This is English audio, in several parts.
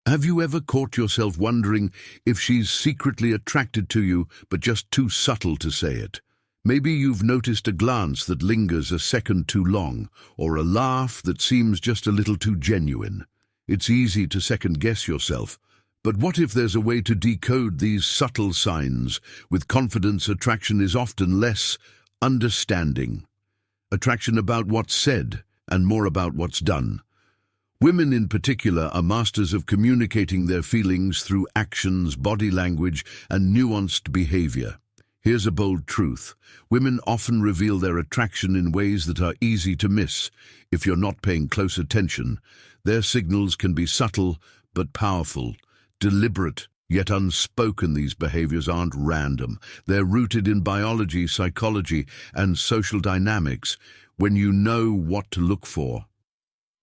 Have you ever caught yourself wondering if she's secretly attracted to you, but just too subtle to say it? Maybe you've noticed a glance that lingers a second too long, or a laugh that seems just a little too genuine. It's easy to second-guess yourself, but what if there's a way to decode these subtle signs? With confidence, attraction is often less understanding. Attraction about what's said, and more about what's done. Women in particular are masters of communicating their feelings through actions, body language, and nuanced behavior. Here's a bold truth. Women often reveal their attraction in ways that are easy to miss. If you're not paying close attention, their signals can be subtle but powerful, deliberate yet unspoken. These behaviors aren't random. They're rooted in biology, psychology, and social dynamics. When you know what to look for,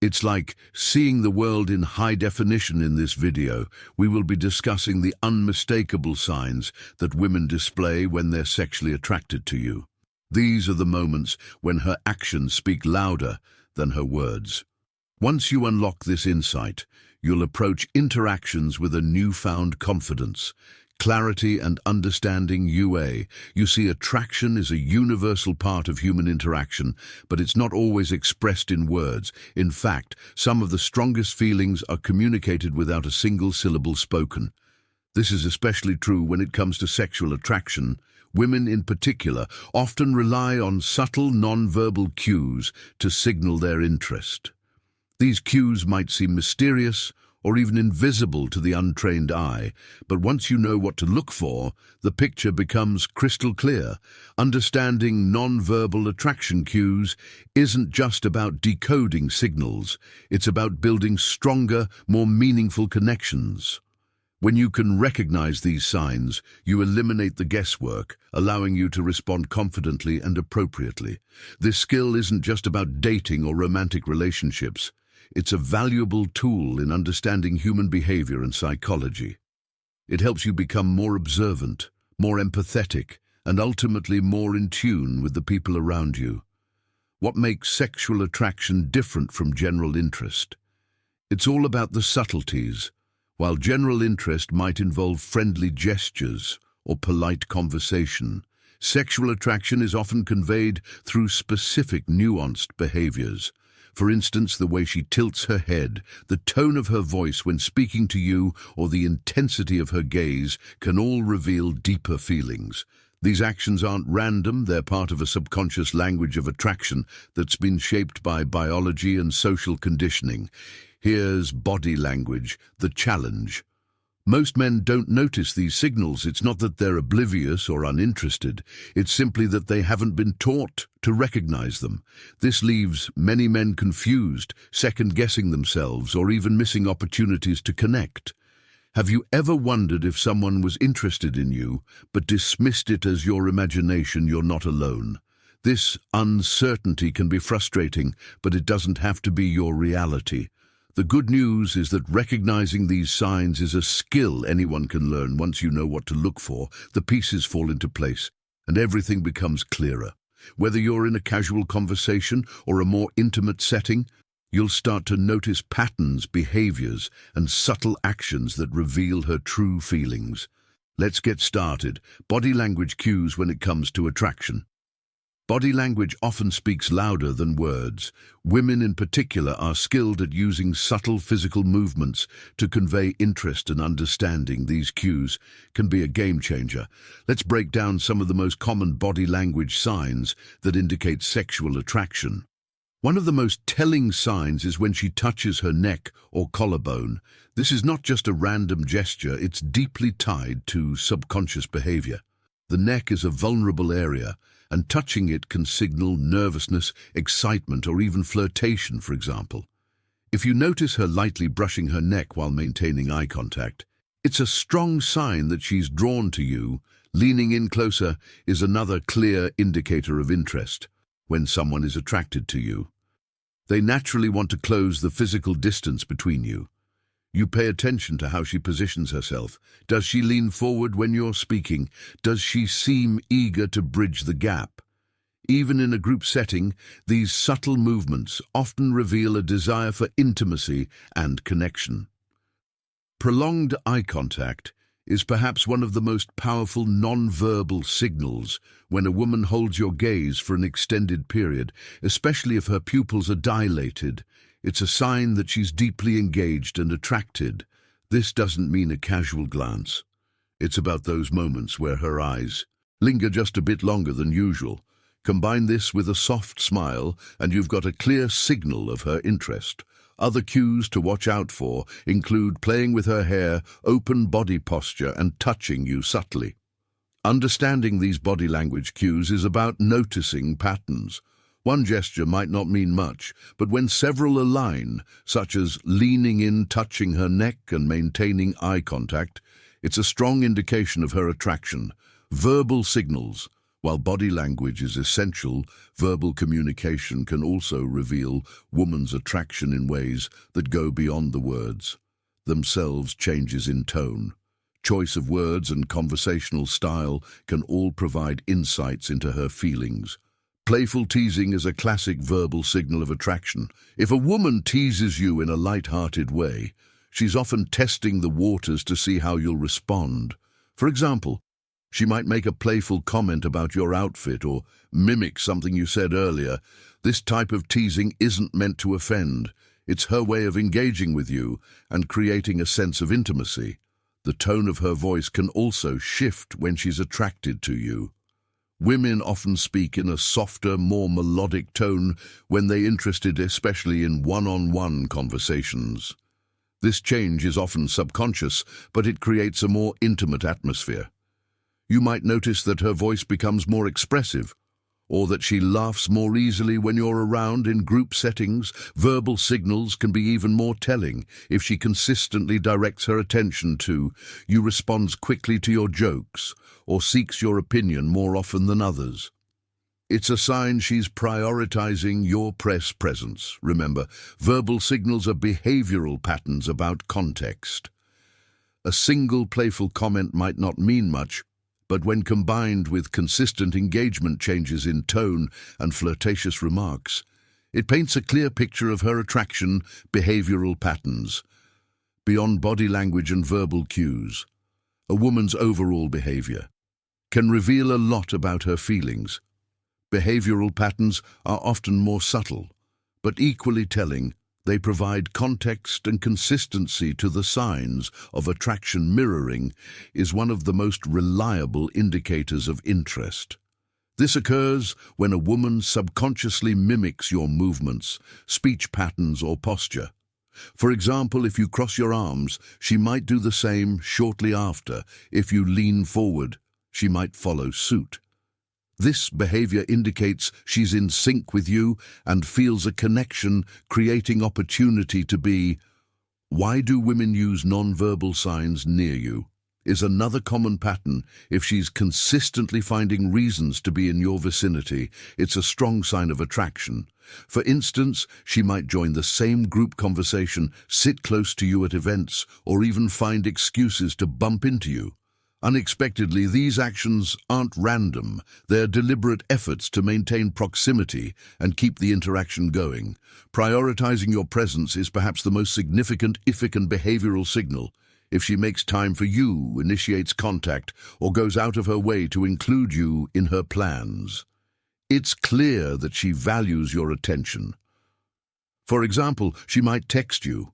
it's like seeing the world in high definition. In this video, we will be discussing the unmistakable signs that women display when they're sexually attracted to you. These are the moments when her actions speak louder than her words. Once you unlock this insight, you'll approach interactions with a newfound confidence, clarity, and understanding. You see, attraction is a universal part of human interaction, but it's not always expressed in words. In fact, some of the strongest feelings are communicated without a single syllable spoken. This is especially true when it comes to sexual attraction. Women in particular often rely on subtle non-verbal cues to signal their interest. These cues might seem mysterious or even invisible to the untrained eye, but once you know what to look for, the picture becomes crystal clear. Understanding non-verbal attraction cues isn't just about decoding signals, it's about building stronger, more meaningful connections. When you can recognize these signs, you eliminate the guesswork, allowing you to respond confidently and appropriately. This skill isn't just about dating or romantic relationships. It's a valuable tool in understanding human behavior and psychology. It helps you become more observant, more empathetic, and ultimately more in tune with the people around you. What makes sexual attraction different from general interest? It's all about the subtleties. While general interest might involve friendly gestures or polite conversation, sexual attraction is often conveyed through specific, nuanced behaviors. For instance, the way she tilts her head, the tone of her voice when speaking to you, or the intensity of her gaze can all reveal deeper feelings. These actions aren't random, they're part of a subconscious language of attraction that's been shaped by biology and social conditioning. Here's body language, the challenge. Most men don't notice these signals. It's not that they're oblivious or uninterested. It's simply that they haven't been taught to recognize them. This leaves many men confused, second-guessing themselves, or even missing opportunities to connect. Have you ever wondered if someone was interested in you, but dismissed it as your imagination? You're not alone. This uncertainty can be frustrating, but it doesn't have to be your reality. The good news is that recognizing these signs is a skill anyone can learn. Once you know what to look for, the pieces fall into place, and everything becomes clearer. Whether you're in a casual conversation or a more intimate setting, you'll start to notice patterns, behaviors, and subtle actions that reveal her true feelings. Let's get started. Body language cues when it comes to attraction. Body language often speaks louder than words. Women in particular are skilled at using subtle physical movements to convey interest and understanding. These cues can be a game changer. Let's break down some of the most common body language signs that indicate sexual attraction. One of the most telling signs is when she touches her neck or collarbone. This is not just a random gesture, it's deeply tied to subconscious behavior. The neck is a vulnerable area, and touching it can signal nervousness, excitement, or even flirtation, for example. If you notice her lightly brushing her neck while maintaining eye contact, it's a strong sign that she's drawn to you. Leaning in closer is another clear indicator of interest. When someone is attracted to you, they naturally want to close the physical distance between you. You pay attention to how she positions herself. Does she lean forward when you're speaking? Does she seem eager to bridge the gap? Even in a group setting, these subtle movements often reveal a desire for intimacy and connection. Prolonged eye contact is perhaps one of the most powerful non-verbal signals. When a woman holds your gaze for an extended period, especially if her pupils are dilated, it's a sign that she's deeply engaged and attracted. This doesn't mean a casual glance. It's about those moments where her eyes linger just a bit longer than usual. Combine this with a soft smile, and you've got a clear signal of her interest. Other cues to watch out for include playing with her hair, open body posture, and touching you subtly. Understanding these body language cues is about noticing patterns. One gesture might not mean much, but when several align, such as leaning in, touching her neck, and maintaining eye contact, it's a strong indication of her attraction. Verbal signals. While body language is essential, verbal communication can also reveal woman's attraction in ways that go beyond the words themselves. Changes in tone, choice of words, and conversational style can all provide insights into her feelings. Playful teasing is a classic verbal signal of attraction. If a woman teases you in a light-hearted way, she's often testing the waters to see how you'll respond. For example, she might make a playful comment about your outfit or mimic something you said earlier. This type of teasing isn't meant to offend. It's her way of engaging with you and creating a sense of intimacy. The tone of her voice can also shift when she's attracted to you. Women often speak in a softer, more melodic tone when they're interested, especially in one-on-one conversations. This change is often subconscious, but it creates a more intimate atmosphere. You might notice that her voice becomes more expressive, or that she laughs more easily when you're around. In group settings, verbal signals can be even more telling. If she consistently directs her attention to you, responds quickly to your jokes, or seeks your opinion more often than others, it's a sign she's prioritizing your presence. Remember, verbal signals are behavioral patterns about context. A single playful comment might not mean much, but when combined with consistent engagement, changes in tone, and flirtatious remarks, it paints a clear picture of her attraction. Behavioral patterns. Beyond body language and verbal cues, a woman's overall behavior can reveal a lot about her feelings. Behavioral patterns are often more subtle, but equally telling. They provide context and consistency to the signs of attraction. Mirroring is one of the most reliable indicators of interest. This occurs when a woman subconsciously mimics your movements, speech patterns, or posture. For example, if you cross your arms, she might do the same shortly after. If you lean forward, she might follow suit. This behavior indicates she's in sync with you and feels a connection, creating opportunity to be. Why do women use nonverbal signs near you? Is another common pattern. If she's consistently finding reasons to be in your vicinity, it's a strong sign of attraction. For instance, she might join the same group conversation, sit close to you at events, or even find excuses to bump into you unexpectedly. These actions aren't random. They're deliberate efforts to maintain proximity and keep the interaction going. Prioritizing your presence is perhaps the most significant and behavioral signal. If she makes time for you, initiates contact, or goes out of her way to include you in her plans, it's clear that she values your attention. For example, she might text you,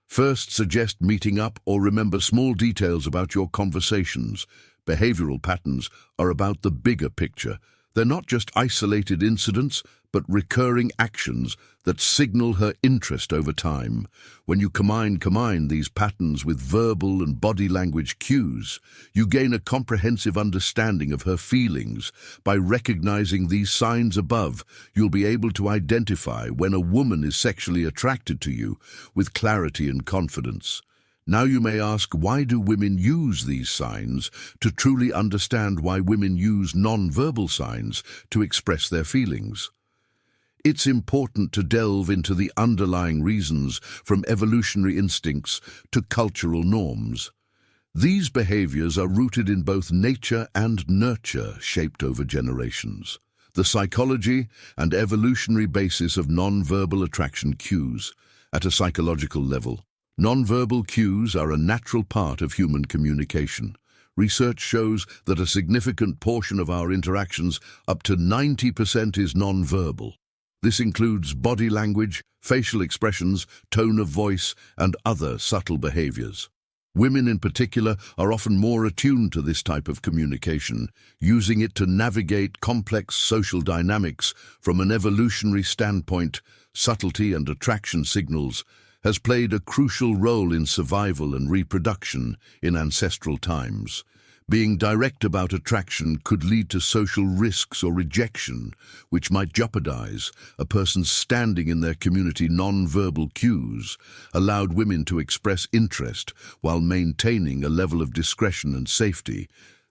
first suggest meeting up, or remember small details about your conversations. Behavioral patterns are about the bigger picture. They're not just isolated incidents, but recurring actions that signal her interest over time. When you combine these patterns with verbal and body language cues, you gain a comprehensive understanding of her feelings. By recognizing these signs above, you'll be able to identify when a woman is sexually attracted to you with clarity and confidence. Now you may ask, why do women use these signs? To truly understand why women use non-verbal signs to express their feelings, it's important to delve into the underlying reasons, from evolutionary instincts to cultural norms. These behaviors are rooted in both nature and nurture, shaped over generations. The psychology and evolutionary basis of non-verbal attraction cues. At a psychological level, Nonverbal cues are a natural part of human communication. Research shows that a significant portion of our interactions, up to 90%, is nonverbal. This includes body language, facial expressions, tone of voice, and other subtle behaviors. Women in particular are often more attuned to this type of communication, using it to navigate complex social dynamics. From an evolutionary standpoint, subtlety and attraction signals has played a crucial role in survival and reproduction in ancestral times. Being direct about attraction could lead to social risks or rejection, which might jeopardize a person's standing in their community. Non-verbal cues allowed women to express interest while maintaining a level of discretion and safety.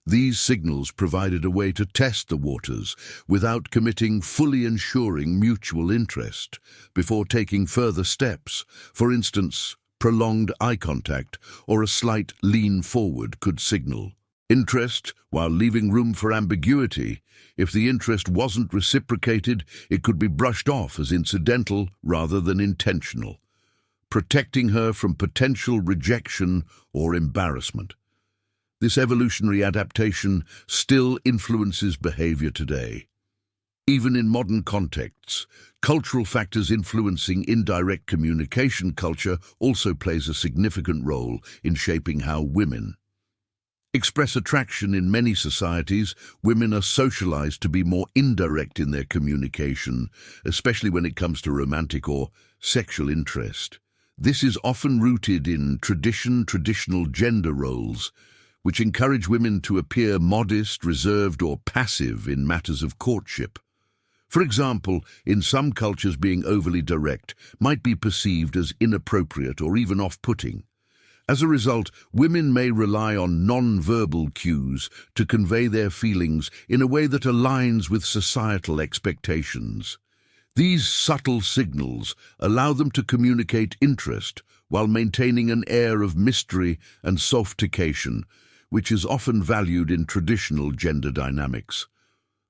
These signals provided a way to test the waters without committing, fully ensuring mutual interest before taking further steps. For instance, prolonged eye contact or a slight lean forward could signal interest while leaving room for ambiguity. If the interest wasn't reciprocated, it could be brushed off as incidental rather than intentional, protecting her from potential rejection or embarrassment. This evolutionary adaptation still influences behavior today. Even in modern contexts, cultural factors influencing indirect communication culture also plays a significant role in shaping how women express attraction. In many societies, women are socialized to be more indirect in their communication, especially when it comes to romantic or sexual interest. This is often rooted in traditional gender roles, which encourage women to appear modest, reserved, or passive in matters of courtship. For example, in some cultures, being overly direct might be perceived as inappropriate or even off-putting. As a result, women may rely on non-verbal cues to convey their feelings in a way that aligns with societal expectations. These subtle signals allow them to communicate interest while maintaining an air of mystery and sophistication, which is often valued in traditional gender dynamics.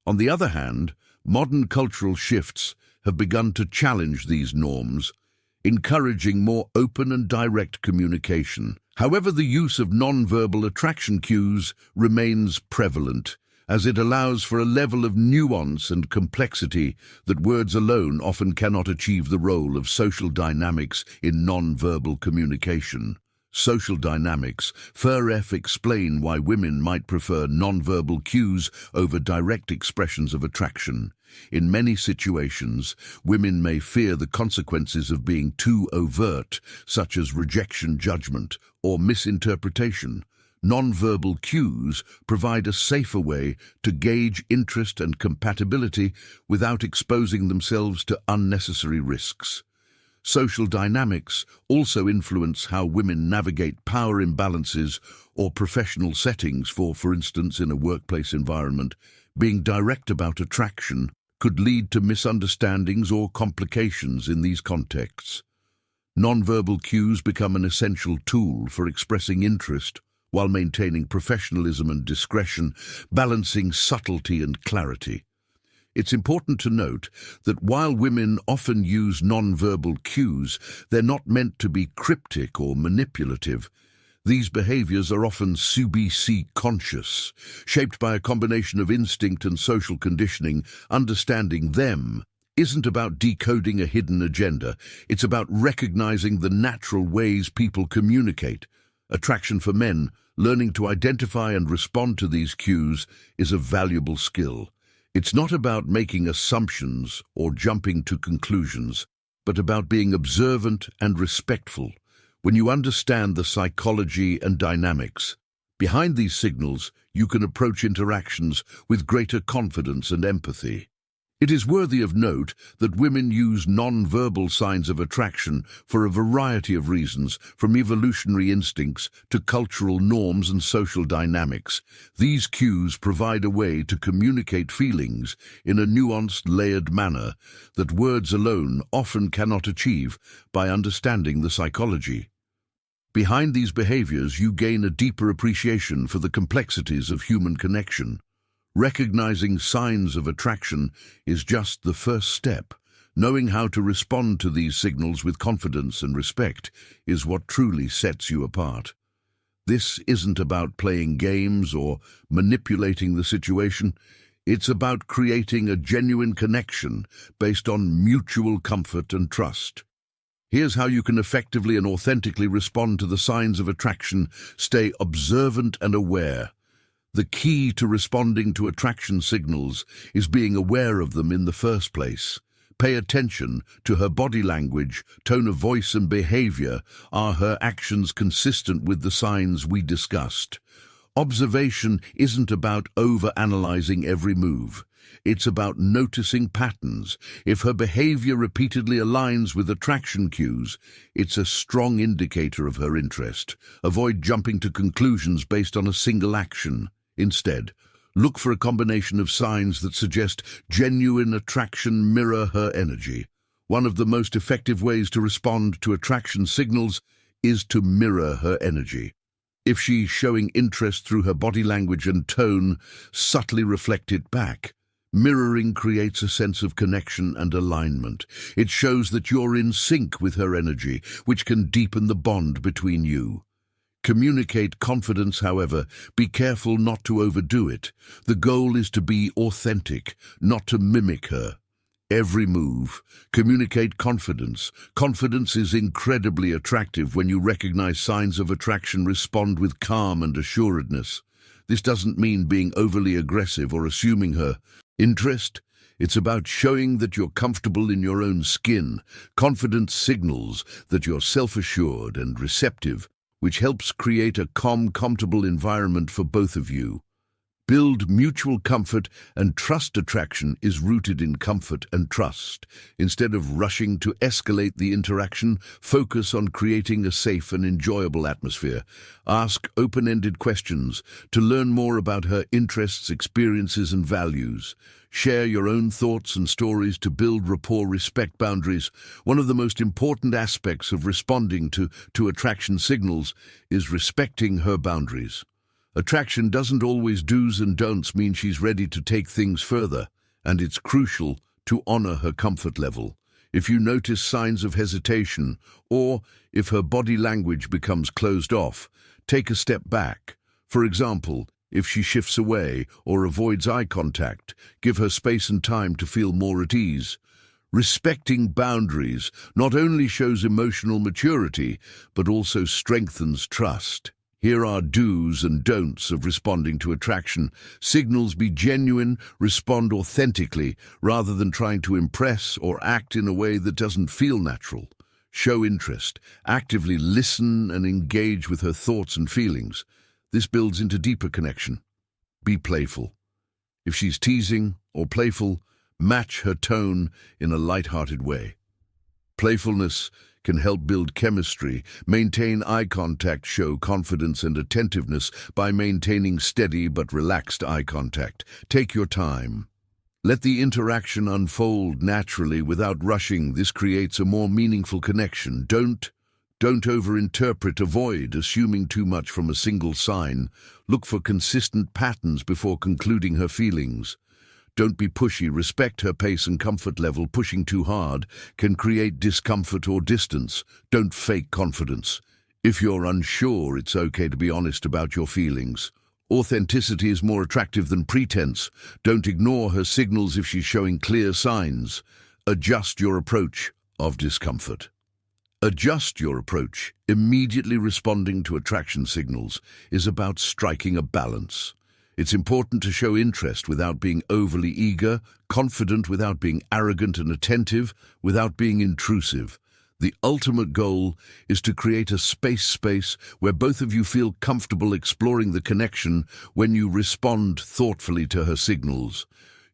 On the other hand, modern cultural shifts have begun to challenge these norms, encouraging more open and direct communication. However, the use of nonverbal attraction cues remains prevalent, as it allows for a level of nuance and complexity that words alone often cannot achieve. The role of social dynamics in nonverbal communication. Social dynamics explain why women might prefer nonverbal cues over direct expressions of attraction. In many situations, women may fear the consequences of being too overt, such as rejection, judgment, or misinterpretation. Nonverbal cues provide a safer way to gauge interest and compatibility without exposing themselves to unnecessary risks. Social dynamics also influence how women navigate power imbalances or professional settings. For instance, in a workplace environment, being direct about attraction could lead to misunderstandings or complications. In these contexts, nonverbal cues become an essential tool for expressing interest while maintaining professionalism and discretion, balancing subtlety and clarity. It's important to note that while women often use nonverbal cues, they're not meant to be cryptic or manipulative. These behaviors are often subconscious, shaped by a combination of instinct and social conditioning. Understanding them isn't about decoding a hidden agenda. It's about recognizing the natural ways people communicate. Attraction for men, learning to identify and respond to these cues, is a valuable skill. It's not about making assumptions or jumping to conclusions, but about being observant and respectful. When you understand the psychology and dynamics behind these signals, you can approach interactions with greater confidence and empathy. It is worthy of note that women use non-verbal signs of attraction for a variety of reasons, from evolutionary instincts to cultural norms and social dynamics. These cues provide a way to communicate feelings in a nuanced, layered manner that words alone often cannot achieve. By understanding the psychology behind these behaviors, you gain a deeper appreciation for the complexities of human connection. Recognizing signs of attraction is just the first step. Knowing how to respond to these signals with confidence and respect is what truly sets you apart. This isn't about playing games or manipulating the situation. It's about creating a genuine connection based on mutual comfort and trust. Here's how you can effectively and authentically respond to the signs of attraction. Stay observant and aware. The key to responding to attraction signals is being aware of them in the first place. Pay attention to her body language, tone of voice and behavior. Are her actions consistent with the signs we discussed? Observation isn't about over-analyzing every move. It's about noticing patterns. If her behavior repeatedly aligns with attraction cues, it's a strong indicator of her interest. Avoid jumping to conclusions based on a single action. Instead, look for a combination of signs that suggest genuine attraction. Mirror her energy. One of the most effective ways to respond to attraction signals is to mirror her energy. If she's showing interest through her body language and tone, subtly reflect it back. Mirroring creates a sense of connection and alignment. It shows that you're in sync with her energy, which can deepen the bond between you. Communicate confidence, however. Be careful not to overdo it. The goal is to be authentic, not to mimic her. Every move, communicate confidence. Confidence is incredibly attractive when you recognize signs of attraction. Respond with calm and assuredness. This doesn't mean being overly aggressive or assuming her interest. It's about showing that you're comfortable in your own skin. Confidence signals that you're self-assured and receptive, which helps create a calm, comfortable environment for both of you. Build mutual comfort and trust. Attraction is rooted in comfort and trust. Instead of rushing to escalate the interaction, focus on creating a safe and enjoyable atmosphere. Ask open-ended questions to learn more about her interests, experiences, and values. Share your own thoughts and stories to build rapport. Respect boundaries. One of the most important aspects of responding to attraction signals is respecting her boundaries. Attraction doesn't always do's and don'ts mean she's ready to take things further, and it's crucial to honor her comfort level. If you notice signs of hesitation, or if her body language becomes closed off, take a step back. For example, if she shifts away or avoids eye contact, give her space and time to feel more at ease. Respecting boundaries not only shows emotional maturity, but also strengthens trust. Here are do's and don'ts of responding to attraction signals. Be genuine, respond authentically, rather than trying to impress or act in a way that doesn't feel natural. Show interest, actively listen and engage with her thoughts and feelings. This builds into deeper connection. Be playful. If she's teasing or playful, match her tone in a light-hearted way. Playfulness can help build chemistry. Maintain eye contact. Show confidence and attentiveness by maintaining steady but relaxed eye contact. Take your time. Let the interaction unfold naturally without rushing. This creates a more meaningful connection. Don't overinterpret. Avoid assuming too much from a single sign. Look for consistent patterns before concluding her feelings. Don't be pushy. Respect her pace and comfort level. Pushing too hard can create discomfort or distance. Don't fake confidence. If you're unsure, it's okay to be honest about your feelings. Authenticity is more attractive than pretense. Don't ignore her signals if she's showing clear signs. Adjust your approach of discomfort. Adjust your approach. Immediately responding to attraction signals is about striking a balance. It's important to show interest without being overly eager, confident without being arrogant, and attentive without being intrusive. The ultimate goal is to create a space where both of you feel comfortable exploring the connection. When you respond thoughtfully to her signals,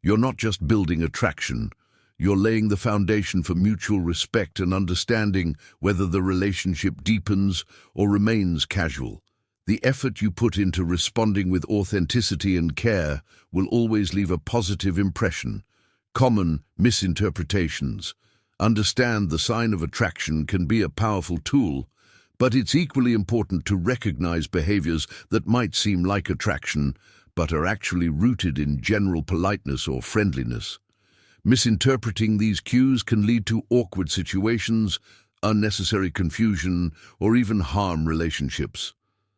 you're not just building attraction, you're laying the foundation for mutual respect and understanding, whether the relationship deepens or remains casual. The effort you put into responding with authenticity and care will always leave a positive impression. Common misinterpretations. Understand the sign of attraction can be a powerful tool, but it's equally important to recognize behaviors that might seem like attraction, but are actually rooted in general politeness or friendliness. Misinterpreting these cues can lead to awkward situations, unnecessary confusion, or even harm relationships.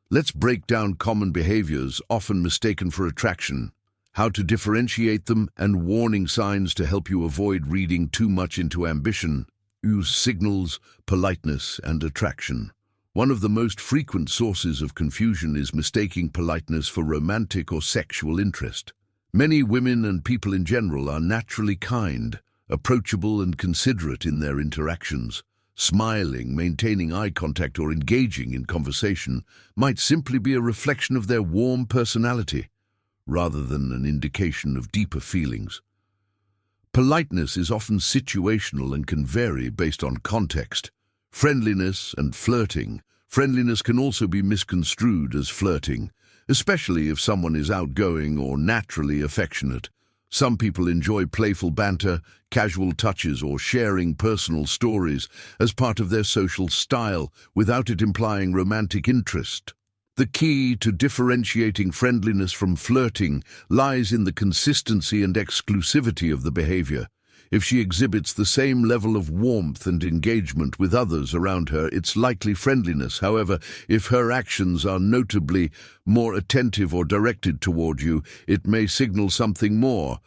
Let's break down common behaviors often mistaken for attraction, how to differentiate them, and warning signs to help you avoid reading too much into ambition. Use signals, politeness, and attraction. One of the most frequent sources of confusion is mistaking politeness for romantic or sexual interest. Many women and people in general are naturally kind, approachable, and considerate in their interactions. Smiling, maintaining eye contact, or engaging in conversation might simply be a reflection of their warm personality, rather than an indication of deeper feelings. Politeness is often situational and can vary based on context. Friendliness and flirting. Friendliness can also be misconstrued as flirting, especially if someone is outgoing or naturally affectionate. Some people enjoy playful banter, casual touches, or sharing personal stories as part of their social style without it implying romantic interest. The key to differentiating friendliness from flirting lies in the consistency and exclusivity of the behavior. If she exhibits the same level of warmth and engagement with others around her, it's likely friendliness. However, if her actions are notably more attentive or directed toward you, it may signal something more.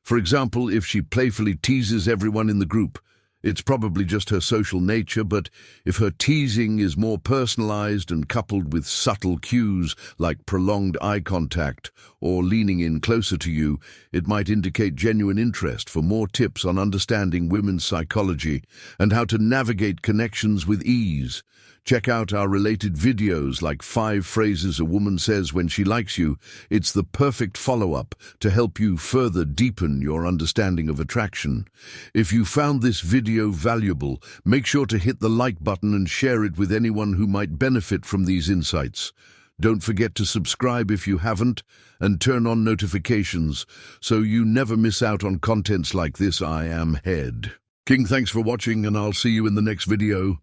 For example, if she playfully teases everyone in the group, it's probably just her social nature, but if her teasing is more personalized and coupled with subtle cues like prolonged eye contact or leaning in closer to you, it might indicate genuine interest. For more tips on understanding women's psychology and how to navigate connections with ease, check out our related videos like 5 phrases a woman says when she likes you. It's the perfect follow-up to help you further deepen your understanding of attraction. If you found this video valuable, make sure to hit the like button and share it with anyone who might benefit from these insights. Don't forget to subscribe if you haven't, and turn on notifications so you never miss out on contents like this. I am Head King. Thanks for watching, and I'll see you in the next video.